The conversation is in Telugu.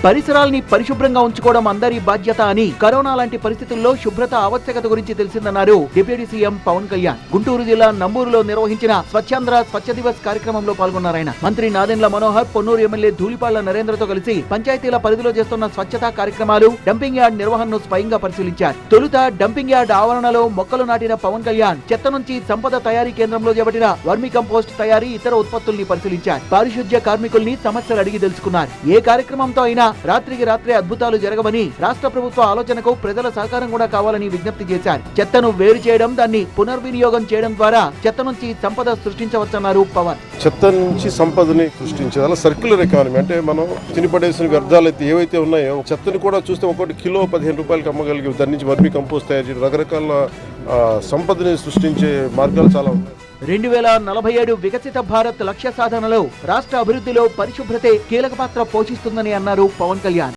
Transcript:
పరిసరాల్ని పరిశుభ్రంగా ఉంచుకోవడం అందరి బాధ్యత అని, కరోనా లాంటి పరిస్థితుల్లో శుభ్రత ఆవశ్యకత గురించి తెలిసిందన్నారు డిప్యూటీ సీఎం పవన్ కళ్యాణ్. గుంటూరు జిల్లా నంబూరులో నిర్వహించిన స్వచ్ఛాంధ్ర స్వచ్ఛ దివస్ కార్యక్రమంలో పాల్గొన్నారాయన. మంత్రి నాదెండ్ల మనోహర్, పొన్నూరు ఎమ్మెల్యే ధూళిపాళ్ల నరేంద్రతో కలిసి పంచాయతీల పరిధిలో చేస్తున్న స్వచ్ఛతా కార్యక్రమాలు, డంపింగ్ యార్డ్ నిర్వహణను స్వయంగా పరిశీలించారు. తొలుత డంపింగ్ యార్డ్ ఆవరణలో మొక్కలు నాటిన పవన్ కళ్యాణ్ చెత్త నుంచి సంపద తయారీ కేంద్రంలో చేపట్టిన వర్మి కంపోస్ట్ తయారీ, ఇతర ఉత్పత్తుల్ని పరిశీలించారు. పారిశుధ్య కార్మికుల్ని సమస్యలు అడిగి తెలుసుకున్నారు. ఏ కార్యక్రమంతో అయినా రాత్రికి రాత్రే అద్భుతాలు జరగవని, రాష్ట్ర ప్రభుత్వ ఆలోచనకు ప్రజల సహకారం కూడా కావాలని విజ్ఞప్తి చేశారు. చెత్తను వేరు చేయడం, దాన్ని పునర్వినియోగం చేయడం ద్వారా చెత్త నుంచి సంపద సృష్టించవచ్చన్నారు పవన్. చెత్త నుంచి సంపదని సృష్టించాలి. సర్క్యులర్ ఎకానమీ అంటే మనం తినిపడేసిన వ్యర్థాలు అయితే ఏవైతే ఉన్నాయో చెత్తని కూడా చూస్తే ఒకటి కిలో 15 రూపాయలకి అమ్మగలిగి దాని నుంచి వర్మి కంపోస్ట్ తయారు చేయడం, రకరకాల సంపదని సృష్టించే మార్గాలు చాలా ఉన్నాయి. 2047 వికసిత భారత్ లక్ష్య సాధనలో రాష్ట్ర అభివృద్ధిలో పరిశుభ్రతే కీలక పాత్ర పోషిస్తుందని అన్నారు పవన్ కళ్యాణ్.